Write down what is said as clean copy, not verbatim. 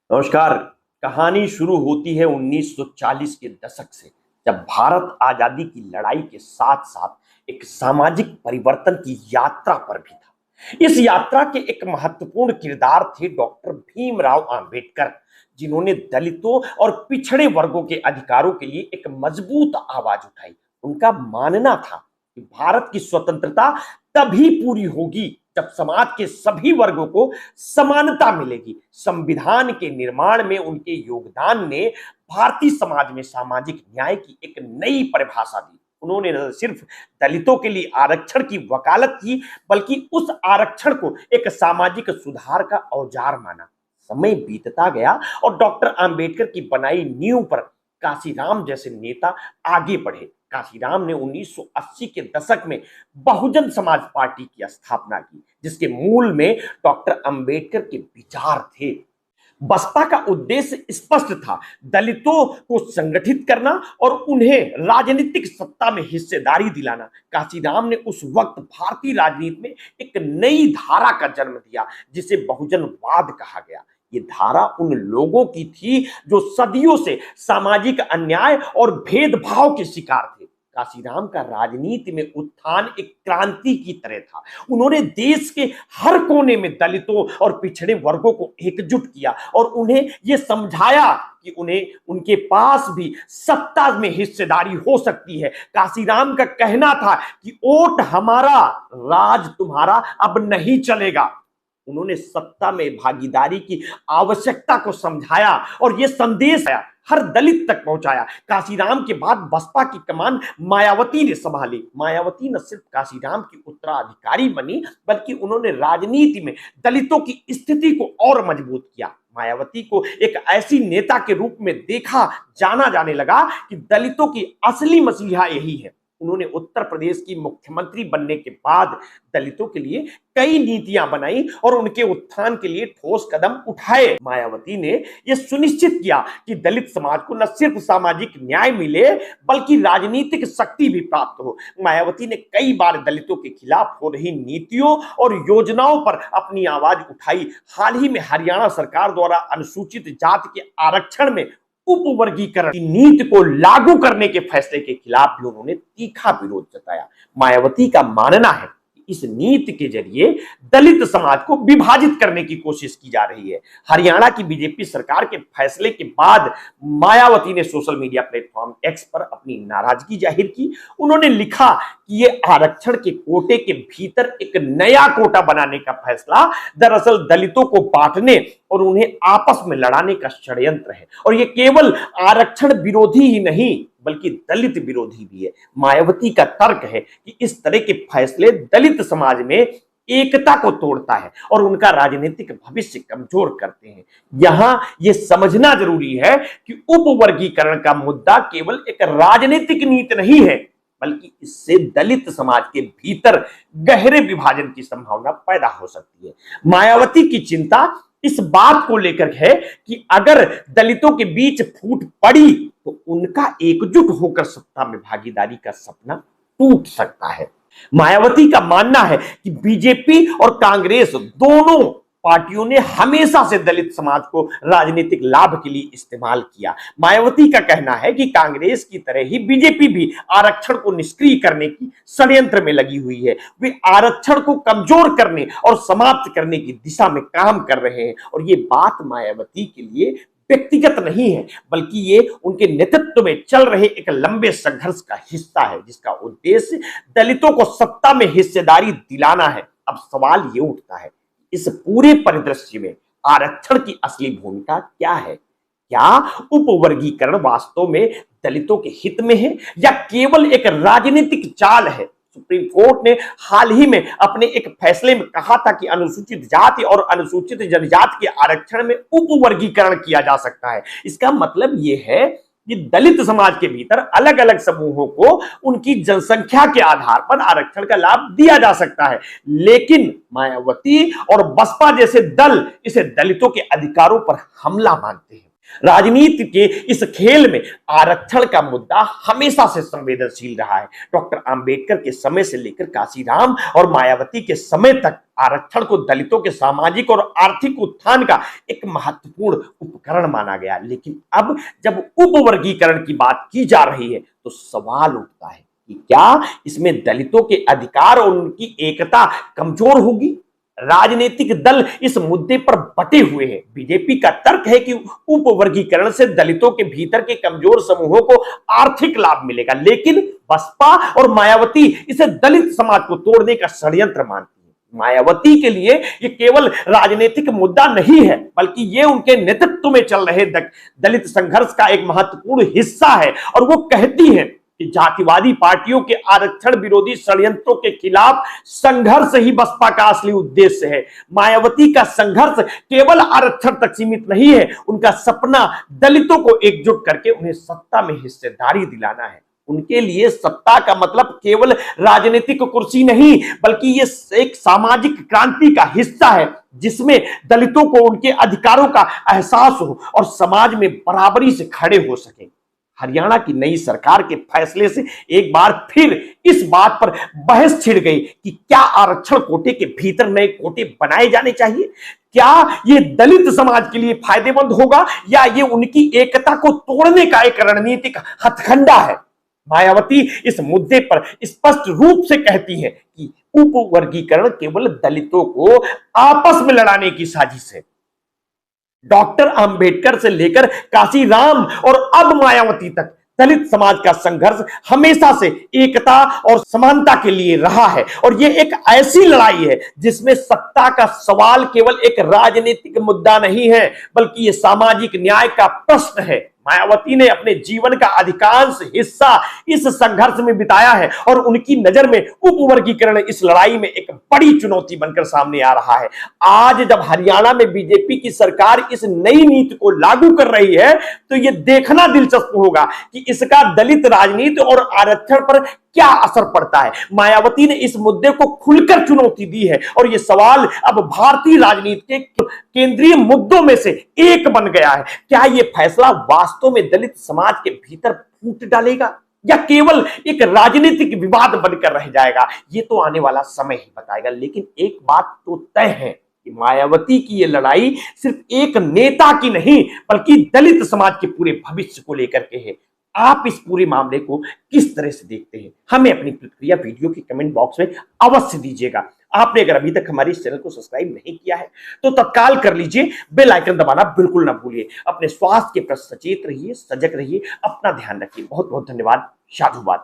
नमस्कार। कहानी शुरू होती है 1940 के दशक से, जब भारत आजादी की लड़ाई के साथ साथ एक सामाजिक परिवर्तन की यात्रा पर भी था। इस यात्रा के एक महत्वपूर्ण किरदार थे डॉक्टर भीमराव अंबेडकर, जिन्होंने दलितों और पिछड़े वर्गों के अधिकारों के लिए एक मजबूत आवाज उठाई। उनका मानना था कि भारत की स्वतंत्रता तभी पूरी होगी जब समाज के सभी वर्गों को समानता मिलेगी। संविधान के निर्माण में उनके योगदान ने भारतीय समाज में सामाजिक न्याय की एक नई परिभाषा दी। उन्होंने न सिर्फ दलितों के लिए आरक्षण की वकालत की, बल्कि उस आरक्षण को एक सामाजिक सुधार का औजार माना। समय बीतता गया और डॉक्टर अंबेडकर की बनाई नींव पर काशीराम जैसे नेता आगे बढ़े। काशीराम ने 1980 के दशक में बहुजन समाज पार्टी की स्थापना की, जिसके मूल में डॉक्टर अंबेडकर के विचार थे। बसपा का उद्देश्य स्पष्ट था, दलितों को संगठित करना और उन्हें राजनीतिक सत्ता में हिस्सेदारी दिलाना। काशीराम ने उस वक्त भारतीय राजनीति में एक नई धारा का जन्म दिया, जिसे बहुजनवाद कहा गया। ये धारा उन लोगों की थी जो सदियों से सामाजिक अन्याय और भेदभाव के शिकार थे। काशीराम का राजनीति में उत्थान एक क्रांति की तरह था। उन्होंने देश के हर कोने में दलितों और पिछड़े वर्गों को एकजुट किया और उन्हें यह समझाया कि उन्हें उनके पास भी सत्ता में हिस्सेदारी हो सकती है। काशीराम का कहना था कि वोट हमारा, राज तुम्हारा अब नहीं चलेगा। उन्होंने सत्ता में भागीदारी की आवश्यकता को समझाया और यह संदेश हर दलित तक पहुंचाया। काशीराम के बाद बसपा की कमान मायावती ने संभाली। मायावती न सिर्फ काशीराम की उत्तराधिकारी बनी, बल्कि उन्होंने राजनीति में दलितों की स्थिति को और मजबूत किया। मायावती को एक ऐसी नेता के रूप में देखा जाना जाने लगा कि दलितों की असली मसीहा यही है। उन्होंने उत्तर प्रदेश की मुख्यमंत्री बनने के बाद दलितों के लिए कई नीतियां बनाई और उनके उत्थान के लिए ठोस कदम उठाए। मायावती ने यह सुनिश्चित किया कि दलित समाज को न सिर्फ सामाजिक न्याय मिले, बल्कि राजनीतिक शक्ति भी प्राप्त हो। मायावती ने कई बार दलितों के खिलाफ हो रही नीतियों और योजनाओं पर अपनी आवाज उठाई। हाल ही में हरियाणा सरकार द्वारा अनुसूचित जाति के आरक्षण में उपवर्गीकरण की नीति को लागू करने के फैसले के खिलाफ भी उन्होंने तीखा विरोध जताया। मायावती का मानना है कि इस नीति के जरिए दलित समाज को विभाजित करने की कोशिश की जा रही है। हरियाणा की बीजेपी सरकार के फैसले के बाद मायावती ने सोशल मीडिया प्लेटफॉर्म एक्स पर अपनी नाराजगी जाहिर की। उन्होंने लिखा कि ये आरक्षण के कोटे के भीतर एक नया कोटा बनाने का फैसला दरअसल दलितों को बांटने और उन्हें आपस में लड़ाने का षड्यंत्र है, और ये केवल आरक्षण विरोधी ही नहीं बल्कि दलित विरोधी भी है। मायावती का तर्क है कि इस तरह के फैसले दलित समाज में एकता को तोड़ता है और उनका राजनीतिक भविष्य कमजोर करते हैं। यहां यह समझना जरूरी है कि उपवर्गीकरण का मुद्दा केवल एक राजनीतिक नीति नहीं है, बल्कि इससे दलित समाज के भीतर गहरे विभाजन की संभावना पैदा हो सकती है। मायावती की चिंता इस बात को लेकर है कि अगर दलितों के बीच फूट पड़ी तो उनका एकजुट होकर सत्ता में भागीदारी का सपना टूट सकता है। मायावती का मानना है कि बीजेपी और कांग्रेस दोनों पार्टियों ने हमेशा से दलित समाज को राजनीतिक लाभ के लिए इस्तेमाल किया। मायावती का कहना है कि कांग्रेस की तरह ही बीजेपी भी आरक्षण को निष्क्रिय करने की षड्यंत्र में लगी हुई है। वे आरक्षण को कमजोर करने और समाप्त करने की दिशा में काम कर रहे हैं, और ये बात मायावती के लिए व्यक्तिगत नहीं है, बल्कि ये उनके नेतृत्व में चल रहे एक लंबे संघर्ष का हिस्सा है, जिसका उद्देश्य दलितों को सत्ता में हिस्सेदारी दिलाना है। अब सवाल ये उठता है, इस पूरे परिदृश्य में आरक्षण की असली भूमिका क्या है? क्या उपवर्गीकरण वास्तव में दलितों के हित में है या केवल एक राजनीतिक चाल है? सुप्रीम कोर्ट ने हाल ही में अपने एक फैसले में कहा था कि अनुसूचित जाति और अनुसूचित जनजाति के आरक्षण में उपवर्गीकरण किया जा सकता है। इसका मतलब यह है कि दलित समाज के भीतर अलग अलग समूहों को उनकी जनसंख्या के आधार पर आरक्षण का लाभ दिया जा सकता है, लेकिन मायावती और बसपा जैसे दल इसे दलितों के अधिकारों पर हमला मानते हैं। राजनीति के इस खेल में आरक्षण का मुद्दा हमेशा से संवेदनशील रहा है। डॉक्टर अंबेडकर के समय से लेकर काशीराम और मायावती के समय तक आरक्षण को दलितों के सामाजिक और आर्थिक उत्थान का एक महत्वपूर्ण उपकरण माना गया। लेकिन अब जब उपवर्गीकरण की बात की जा रही है तो सवाल उठता है कि क्या इसमें दलितों के अधिकार और उनकी एकता कमजोर होगी। राजनीतिक दल इस मुद्दे पर बटे हुए हैं। बीजेपी का तर्क है कि उपवर्गीकरण से दलितों के भीतर के कमजोर समूहों को आर्थिक लाभ मिलेगा, लेकिन बसपा और मायावती इसे दलित समाज को तोड़ने का षड्यंत्र मानती है। मायावती के लिए ये केवल राजनीतिक मुद्दा नहीं है, बल्कि ये उनके नेतृत्व में चल रहे दलित संघर्ष का एक महत्वपूर्ण हिस्सा है। और वो कहती है कि जातिवादी पार्टियों के आरक्षण विरोधी षड्यंत्रों के खिलाफ संघर्ष ही बसपा का असली उद्देश्य है। मायावती का संघर्ष केवल आरक्षण तक सीमित नहीं है, उनका सपना दलितों को एकजुट करके उन्हें सत्ता में हिस्सेदारी दिलाना है। उनके लिए सत्ता का मतलब केवल राजनीतिक कुर्सी नहीं, बल्कि ये एक सामाजिक क्रांति का हिस्सा है जिसमें दलितों को उनके अधिकारों का एहसास हो और समाज में बराबरी से खड़े हो सके। हरियाणा की नई सरकार के फैसले से एक बार फिर इस बात पर बहस छिड़ गई कि क्या आरक्षण कोटे के भीतर नए कोटे बनाए जाने चाहिए। क्या ये दलित समाज के लिए फायदेमंद होगा या ये उनकी एकता को तोड़ने का एक रणनीतिक हथकंडा है। मायावती इस मुद्दे पर स्पष्ट रूप से कहती है कि उपवर्गीकरण केवल दलितों को आपस में लड़ाने की साजिश है। डॉक्टर अंबेडकर से लेकर काशीराम और अब मायावती तक दलित समाज का संघर्ष हमेशा से एकता और समानता के लिए रहा है। और यह एक ऐसी लड़ाई है जिसमें सत्ता का सवाल केवल एक राजनीतिक मुद्दा नहीं है, बल्कि यह सामाजिक न्याय का प्रश्न है। मायावती ने अपने जीवन का अधिकांश हिस्सा इस संघर्ष में बिताया है और उनकी नजर में उपवर्गीकरण इस लड़ाई में एक बड़ी चुनौती बनकर सामने आ रहा है। आज जब हरियाणा में बीजेपी की सरकार इस नई नीति को लागू कर रही है तो यह देखना दिलचस्प होगा कि इसका दलित राजनीति और आरक्षण पर क्या असर पड़ता है। मायावती ने इस मुद्दे को खुलकर चुनौती दी है और यह सवाल अब भारतीय राजनीति के केंद्रीय मुद्दों में से एक बन गया है। क्या यह फैसला वास्तव में दलित समाज के भीतर फूट डालेगा या केवल एक राजनीतिक विवाद बनकर रह जाएगा, ये तो आने वाला समय ही बताएगा। लेकिन एक बात तो तय है कि मायावती की यह लड़ाई सिर्फ एक नेता की नहीं, बल्कि दलित समाज के पूरे भविष्य को लेकर के है। आप इस पूरे मामले को किस तरह से देखते हैं, हमें अपनी प्रतिक्रिया वीडियो के कमेंट बॉक्स में अवश्य दीजिएगा। आपने अगर अभी तक हमारे इस चैनल को सब्सक्राइब नहीं किया है तो तत्काल कर लीजिए, बेल आइकन दबाना बिल्कुल ना भूलिए। अपने स्वास्थ्य के प्रति सचेत रहिए, सजग रहिए, अपना ध्यान रखिए। बहुत बहुत धन्यवाद। साधुवाद।